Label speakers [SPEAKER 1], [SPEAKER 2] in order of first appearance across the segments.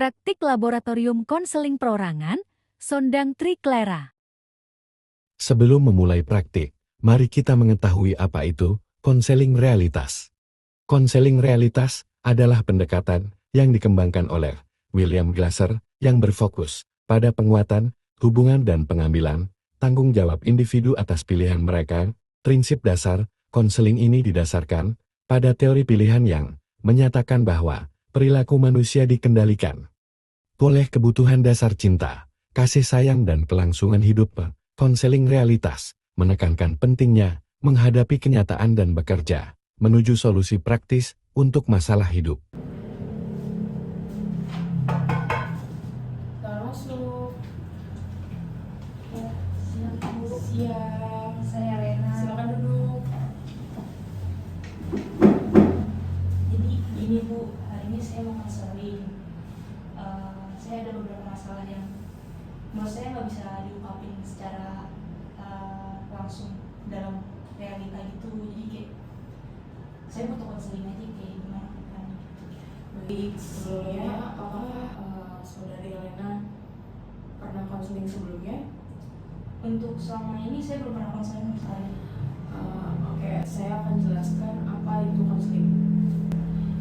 [SPEAKER 1] Praktik Laboratorium Konseling Perorangan, Sondang Tri Clara.
[SPEAKER 2] Sebelum memulai praktik, mari kita mengetahui apa itu konseling realitas. Konseling realitas adalah pendekatan yang dikembangkan oleh William Glasser yang berfokus pada penguatan, hubungan dan pengambilan tanggung jawab individu atas pilihan mereka. Prinsip dasar konseling ini didasarkan pada teori pilihan yang menyatakan bahwa perilaku manusia dikendalikan oleh kebutuhan dasar cinta, kasih sayang dan kelangsungan hidup. Konseling realitas menekankan pentingnya menghadapi kenyataan dan bekerja menuju solusi praktis untuk masalah hidup.
[SPEAKER 3] Masuk. Siap. Saya Rena. Silakan duduk. Jadi gini Bu, hari ini saya mau konseling. Saya ada beberapa masalah yang menurut saya nggak bisa diungkapin secara langsung dalam realita gitu. Jadi kayak saya butuh konseling aja kayak gimana kan gitu.
[SPEAKER 4] Baik, sebelumnya apakah saudari Elena pernah konseling sebelumnya?
[SPEAKER 3] Untuk selama ini saya belum pernah konseling sama sekali.
[SPEAKER 4] Oke, saya akan jelaskan apa itu konseling.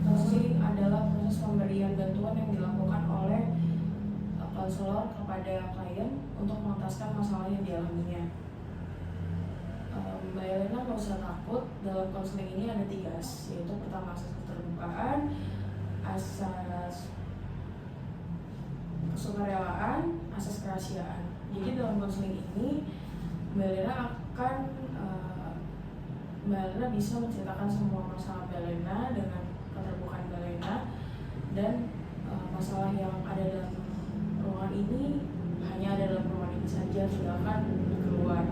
[SPEAKER 4] Konseling adalah proses pemberian bantuan yang dilakukan oleh konselor kepada klien untuk mengentaskan masalah yang dialaminya. Mbak Elena nggak usah takut, dalam konseling ini ada 3 as, yaitu pertama asas keterbukaan, asas kesukarelaan, asas kerahasiaan. Jadi dalam konseling ini Mbak Elena bisa menceritakan semua masalah Mbak Elena dengan keterbukaan Mbak Elena, dan masalah yang ada dalam ruangan ini hanya ada dalam ruangan ini saja, silakan keluar.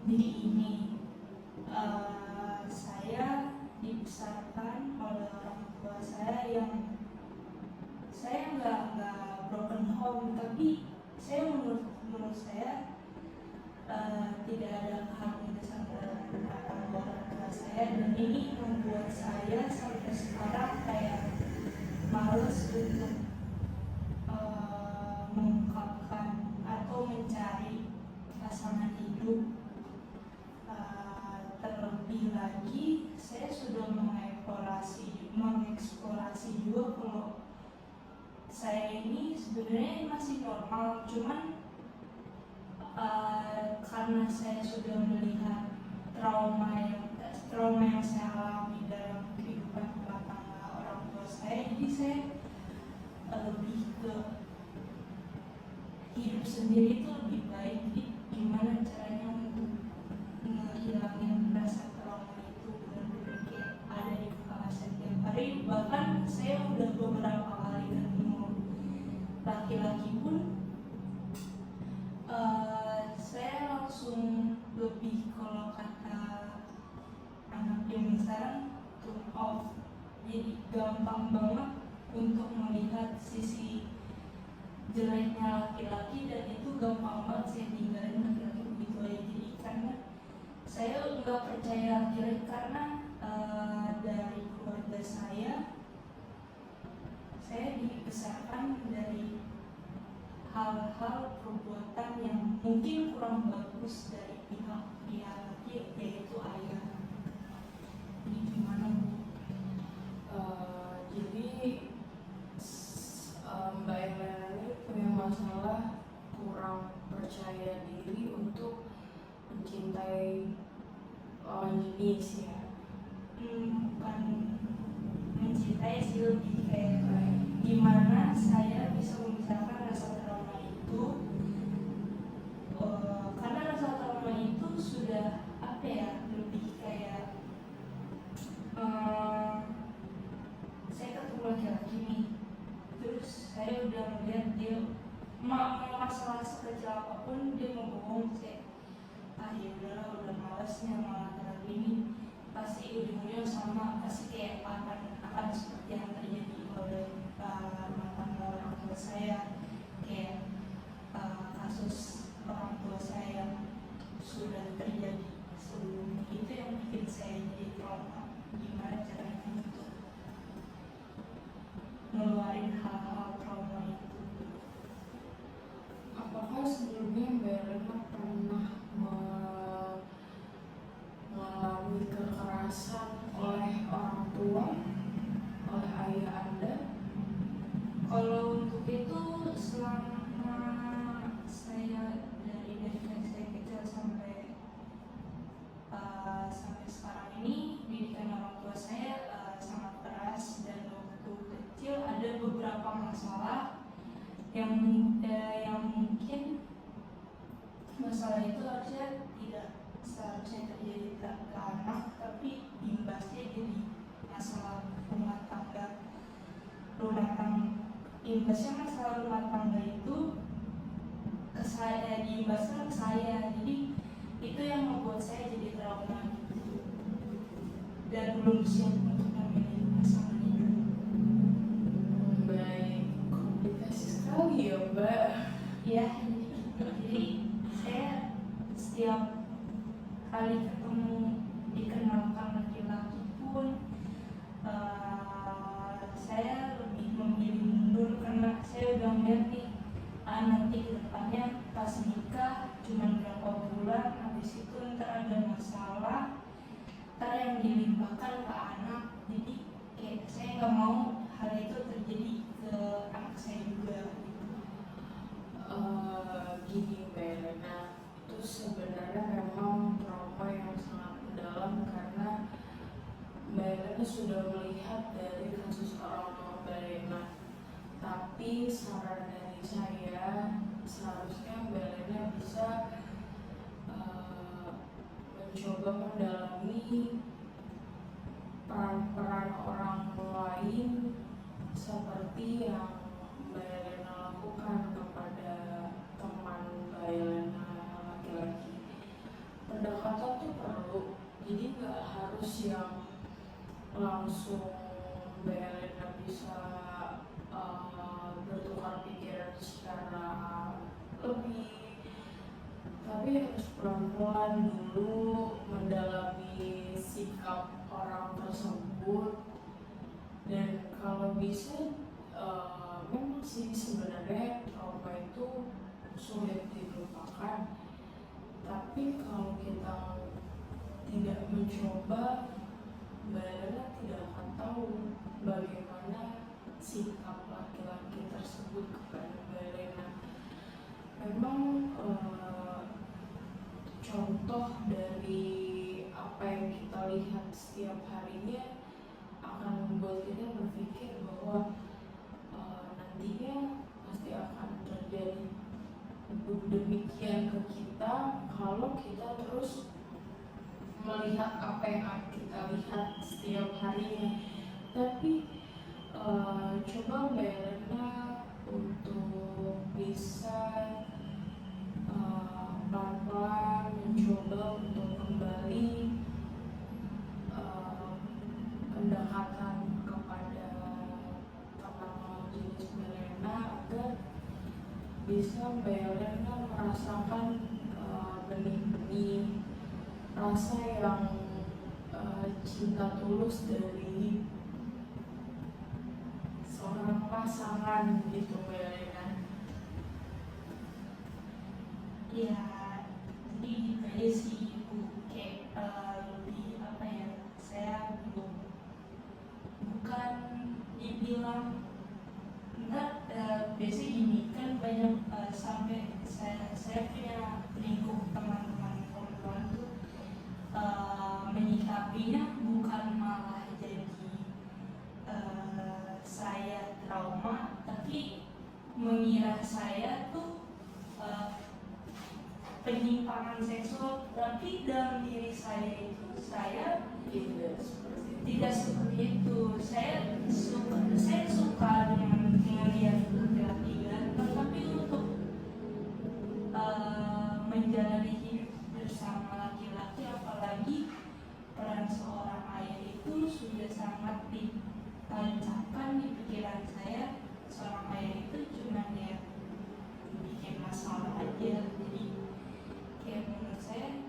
[SPEAKER 3] Jadi ini saya dibesarkan oleh orang tua saya yang saya nggak broken home, tapi saya menurut saya tidak ada keharmonisan antara orang tua saya, dan ini membuat saya sampai sekarang kayak males untuk mengungkapkan atau mencari pasangan hidup. Terlebih lagi saya sudah mengeksplorasi juga kalau saya ini sebenarnya masih normal, cuman karena saya sudah melihat trauma yang saya alami dalam kehidupan rumah tangga orang tua saya, jadi saya lebih ke hidup sendiri itu lebih baik. Jadi gimana caranya untuk menghilangin rasa trauma itu, benar-benar kayak ada di kepala saya tiap hari. Bahkan saya udah beberapa kali ketemu laki-laki pun saya langsung lebih, kalau kata anak zaman sekarang, turn off. Jadi gampang banget untuk melihat sisi jeleknya laki-laki, dan itu gampang banget saya tinggalin laki-laki begitu aja. Jadi karena saya nggak percaya laki-laki, karena dari keluarga saya dibesarkan dari hal-hal perbuatan yang mungkin kurang bagus dari pihak laki, yaitu ayah. Jadi gimana Bu?
[SPEAKER 4] Jadi Mbak Elena ini punya masalah kurang percaya diri untuk mencintai lawan jenis ya.
[SPEAKER 3] Bukan mencintai sih, lebih kayak gimana saya bisa memisahkan rasa trauma itu, karena rasa trauma itu sudah lebih kayak saya ketemu laki-laki nih, terus saya udah melihat dia masalah sekecil apapun dia mau bohong, saya ya udahlah, udah malasnya sama laki-laki ini, pasti ujung-ujungnya sama, pasti kayak akan seperti yang terjadi oleh rumah Kalau untuk itu selama saya dari saya kecil sampai sampai sekarang ini didikan orang tua saya sangat keras, dan waktu kecil ada beberapa masalah yang mungkin masalah itu tidak seharusnya terjadi ke anak, tapi imbasnya jadi masalah imbasnya masalah rumah tangga itu ke saya, diimbaskan ke saya. Jadi itu yang membuat saya jadi trauma gitu, dan belum siap untuk memilih pasangan itu.
[SPEAKER 4] Baik, komplikasi sekali ya Mbak.
[SPEAKER 3] Ya, jadi saya setiap kali ketemu dikenalkan laki-laki pun saya lebih memilih mundur, karena saya udah melihat nih nanti ke depannya pas nikah cuma berapa bulan, habis itu ntar ada masalah, ntar yang dilimpahkan ke anak. Jadi kayak saya nggak mau hal itu terjadi ke anak saya juga.
[SPEAKER 4] Gini Mbak Elena, itu sebenarnya memang trauma yang sangat mendalam, karena Mbak Elena sudah melihat dari kasus orang tua Mbak Elena. Tapi saran dari saya, seharusnya Mbak Elena bisa mencoba mendalami peran-peran orang lain seperti yang Mbak Elena lakukan kepada teman Mbak Elena laki-laki. Pendekatan tuh perlu, jadi nggak harus yang langsung Mbak Elena bisa bertukar pikiran secara lebih, tapi harus pelan-pelan dulu mendalami sikap orang tersebut. Dan kalau bisa memang sih sebenarnya trauma itu sulit dilupakan, tapi kalau kita tidak mencoba, Mbak Elena tidak akan tahu bagaimana sikap laki-laki tersebut kepada Mbak Elena. Memang contoh dari apa yang kita lihat setiap harinya akan membuat kita berpikir bahwa nantinya pasti akan terjadi demikian ke kita kalau kita terus melihat apa yang kita lihat setiap harinya. Tapi coba Mbak Elena untuk bisa pelan-pelan mencoba untuk kembali pendekatan kepada teman-teman jenis Mbak Elena, agar bisa Mbak Elena merasakan benih-benih rasa yang cinta tulus dari seorang pasangan gitu Mbak Elena.
[SPEAKER 3] Ya, jadi gitu aja sih Ibu. Kayak lebih apa ya, saya bukan dibilang enggak, biasanya gini kan banyak sampai saya punya lingkup teman-teman perempuan tuh menyikapinya bukan malah jadi saya trauma, tapi mengira saya tuh penyimpangan seksual, tapi dalam diri saya itu saya tidak seperti itu. Saya suka dengan melihat laki-laki ganteng, tapi untuk menjalani hidup bersama laki-laki, apalagi peran seorang ayah itu sudah sangat ditancapkan di pikiran saya. Seorang ayah itu cuma ya bikin masalah aja. Jadi kayak menurut saya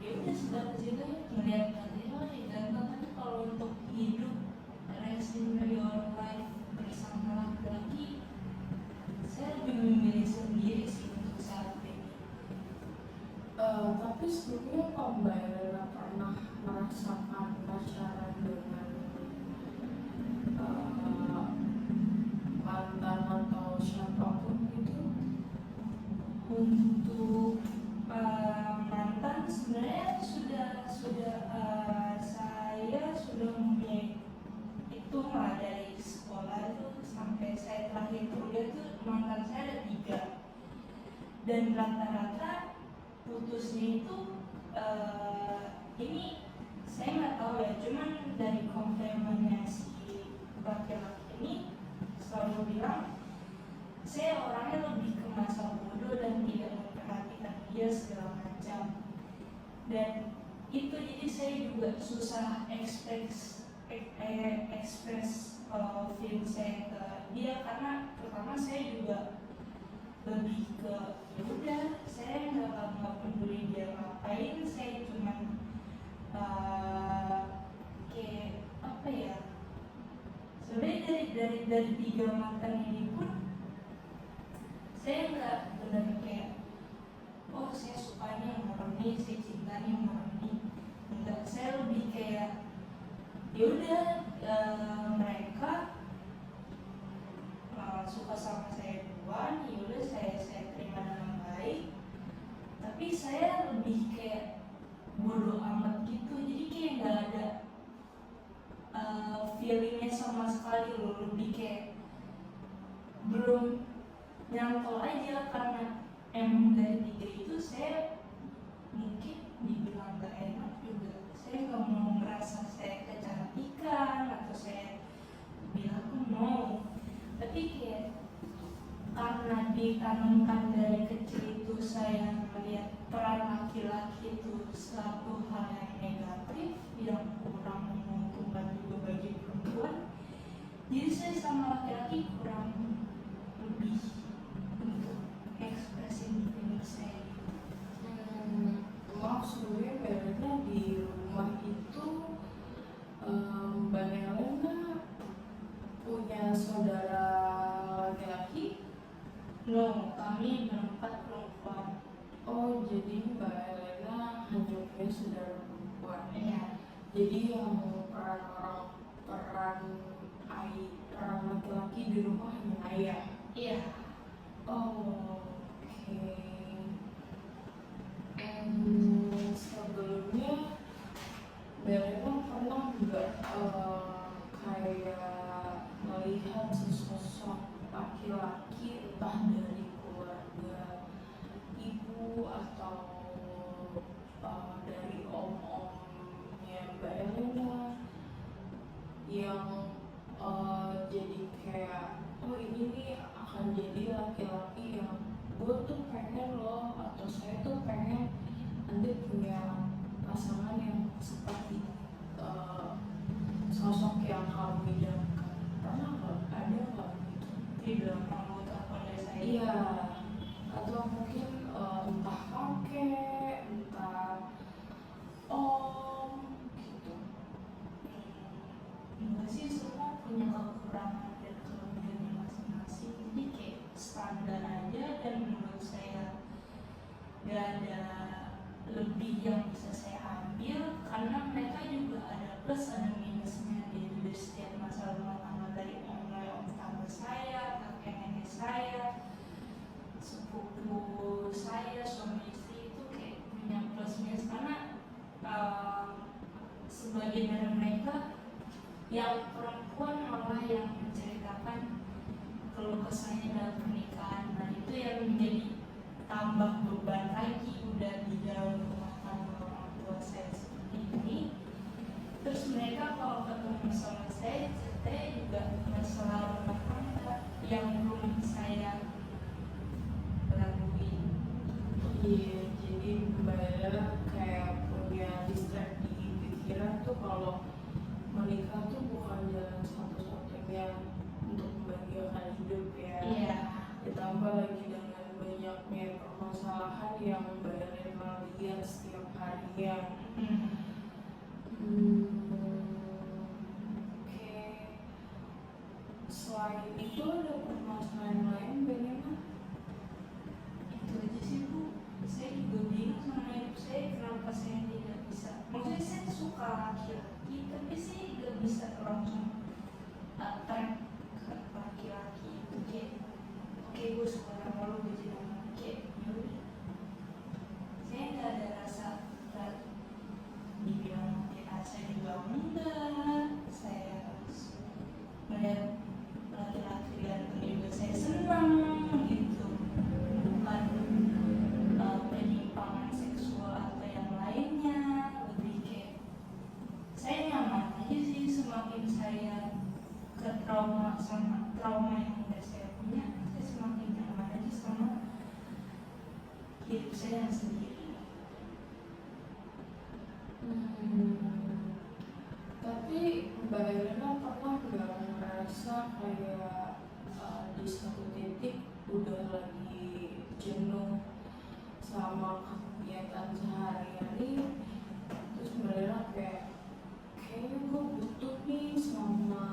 [SPEAKER 3] ya udah sebatas itu, melihat katanya ganteng, tapi kalau untuk hidup rest in your life bersama untuk mantan sebenarnya saya sudah mempunyai itu lah dari sekolah itu sampai saya terakhir kuliah tuh mantan saya ada 3 dan rata-rata putusnya itu ini saya nggak tahu ya, cuman dari komplemennya si laki-laki ini selalu bilang saya orangnya lebih ke masa bodoh dan tidak memperhatikan dia segala macam, dan itu jadi saya juga susah ekspres feeling saya ke dia karena pertama saya juga lebih ke ya udah saya nggak peduli dia ngapain, saya cuman kayak apa ya, sebenarnya dari 3 mantan ini pun saya nggak benar kayak oh saya sukanya yang murni, saya cintanya yang murni, enggak, saya lebih kayak ya udah mereka suka sama saya duluan, ya udah saya terima dengan baik, tapi saya lebih kayak bodoh amat gitu, jadi kayak nggak ada feelingnya sama sekali loh, lebih kayak belum nyantol aja karena emang dari 3 itu saya mungkin dibilang gak enak juga, saya nggak mau merasa saya kecantikan atau saya bilang no, tapi kayak karena ditanamkan dari kecil itu saya melihat peran laki-laki itu suatu hal yang negatif yang kurang menguntungkan juga bagi perempuan, jadi saya sama laki-laki kurang lebih untuk ekspresi feeling saya.
[SPEAKER 4] Maaf sebenarnya Mbak Elena di rumah itu Mbak Elena punya saudara laki-laki?
[SPEAKER 3] No, kami berempat perempuan.
[SPEAKER 4] Oh, jadi Mbak Elena hanya punya saudara perempuan.
[SPEAKER 3] Iya.
[SPEAKER 4] Jadi yang peran laki-laki di rumah hanya ayah.
[SPEAKER 3] Iya.
[SPEAKER 4] Oh, oke. Sebelumnya Mbak Elena pernah nggak kayak melihat sesosok laki-laki entah dari keluarga ibu atau dari om-omnya Mbak Elena yang jadi kayak oh ini nih akan jadi laki-laki yang gue tuh pengen loh, atau saya tuh pengen nanti punya pasangan yang seperti sosok yang kamu idamkan. Pernah nggak? Ada nggak gitu?
[SPEAKER 3] Di belakang motor keluarga saya.
[SPEAKER 4] Iya, atau mungkin entah kakek, entah om gitu.
[SPEAKER 3] Enggak sih, semua punya kekurangan dan kelebihannya masing-masing, jadi kayak standar aja, dan menurut saya gak ada lebih yang bisa saya ambil karena mereka juga ada plus ada minusnya di setiap masalah rumah tangga, dari om tante saya, kakek nenek saya, sepupu saya, suami istri itu kayak punya plus minus karena sebagian dari mereka yang perempuan malah yang menceritakan keluh kesahnya dalam pernikahan. Nah itu yang menjadi tambah beban lagi udah di dalam rumah tangga orang tua saya seperti ini. Terus mereka kalau ketemu sama saya ceritanya juga masalah rumah tangga yang belum saya lalui.
[SPEAKER 4] Iya, jadi Mbak Ella kayak punya distract di pikiran tuh kalau menikah tuh bukan jalan satu-satunya untuk membahagiakan hidup ya.
[SPEAKER 3] Iya.
[SPEAKER 4] Ditambah lagi dengan banyaknya permasalahan yang Mbak Ella lihat setiap harinya. Oke. Selain itu ada permasalahan lain Mbak Ella?
[SPEAKER 3] Itu aja sih Bu, saya juga bingung sama hidup saya, kenapa saya tidak bisa, maksudnya saya suka laki-laki tapi saya gak bisa langsung track ke laki-laki itu, kayak oke gue suka sama lo, gue jadi kayak yaudah saya yang sendiri.
[SPEAKER 4] Tapi Mbak Elena pernah nggak ngerasa kayak di satu titik udah lagi jenuh sama kegiatan sehari-hari, terus Mbak Elena kayaknya gue butuh nih sama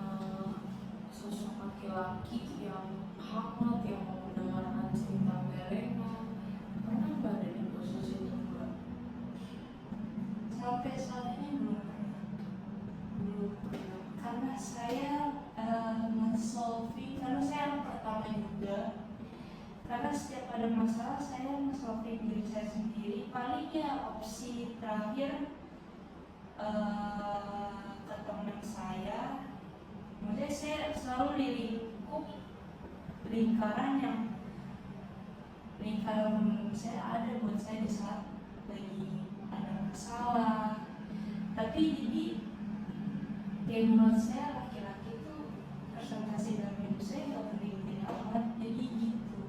[SPEAKER 4] sosok laki-laki yang hangat, yang mau mendengarkan cerita Mbak Elena. Pernah Mbak ada di posisi itu Mbak?
[SPEAKER 3] Sampai saat ini belum pernah. Karena saya men-solving, karena saya anak pertama juga. Karena setiap ada masalah saya men-solving diri saya sendiri. Paling ya opsi terakhir ke teman saya. Maksudnya saya selalu dilingkup lingkaran saya ada buat saya di saat lagi ada masalah. Tapi jadi ya menurut saya laki-laki itu presentasi dalam hidup saya nggak penting-penting amat, jadi gitu.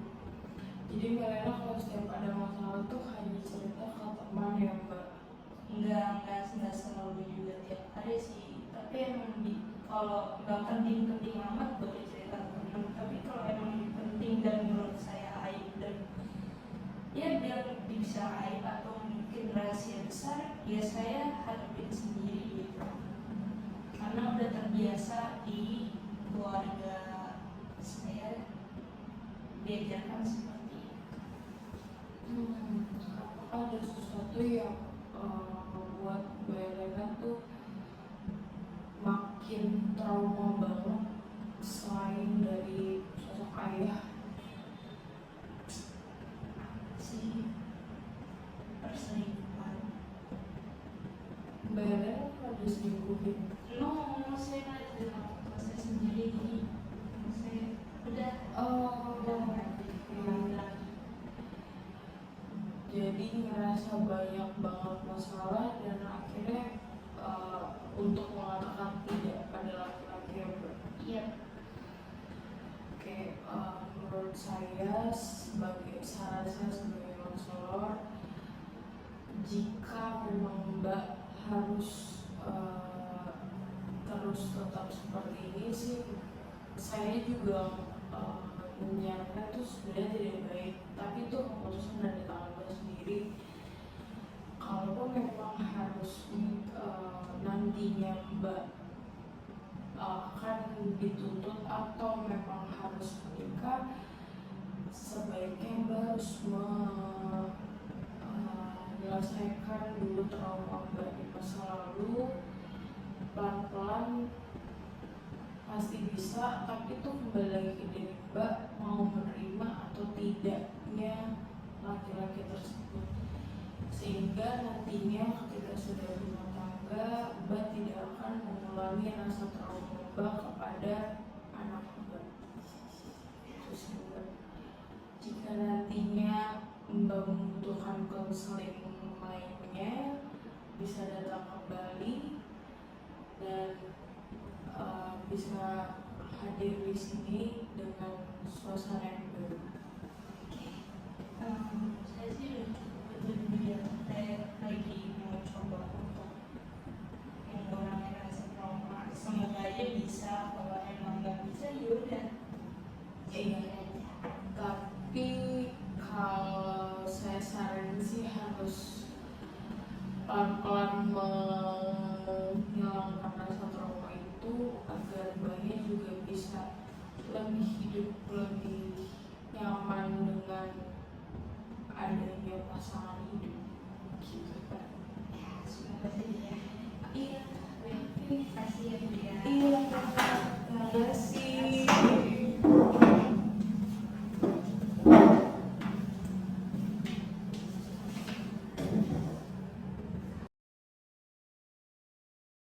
[SPEAKER 4] Jadi Mbak Elena kalau setiap ada masalah tuh hanya cerita ke teman ya Mbak?
[SPEAKER 3] Nggak selalu juga tiap hari sih, tapi emang kalau nggak penting-penting amat boleh cerita ke teman. Tapi kalau emang penting dan menurut saya aib dan ya biar bisa aib atau mungkin rahasia besar, ya saya hadapin sendiri gitu. Karena udah terbiasa di keluarga saya diajarkan seperti itu.
[SPEAKER 4] Apakah ada sesuatu yang membuat Mbak Elena tuh makin trauma banget selain dari sosok ayah?
[SPEAKER 3] Si perselingkuhan.
[SPEAKER 4] Mbak Elena pernah diselingkuhin?
[SPEAKER 3] Saya nggak cerita ke saya sendiri, jadi saya udah
[SPEAKER 4] jadi ngerasa banyak banget masalah dan akhirnya untuk mengatakan tidak pada laki-laki yang
[SPEAKER 3] iya.
[SPEAKER 4] Oke, menurut saya sebagai saran saya sebagai konselor, jika memang Mbak harus terus tetap seperti ini sih, saya juga menyarankan itu sebenarnya tidak baik, tapi itu keputusan dari tangan Mbak sendiri. Kalaupun memang harus nantinya Mbak akan dituntut atau memang harus menikah, sebaiknya Mbak harus menyelesaikan dulu trauma Mbak di masa lalu. Pelan-pelan pasti bisa, tapi itu kembali lagi ke diri Mbak mau menerima atau tidaknya laki-laki tersebut, sehingga nantinya ketika sudah rumah tangga Mbak tidak akan mengulangi rasa trauma Mbak kepada anak Mbak. Itu sih Mbak. Jika nantinya Mbak membutuhkan konseling lainnya, bisa datang kembali dan bisa hadir di sini dengan suasana yang baru.
[SPEAKER 3] Saya sih udah saya lagi mau coba untuk mengurangi rasa trauma. Semoga aja bisa. Kalau emang nggak bisa ya udah.
[SPEAKER 4] Iya. Tapi kalau saya saran sih harus pelan-pelan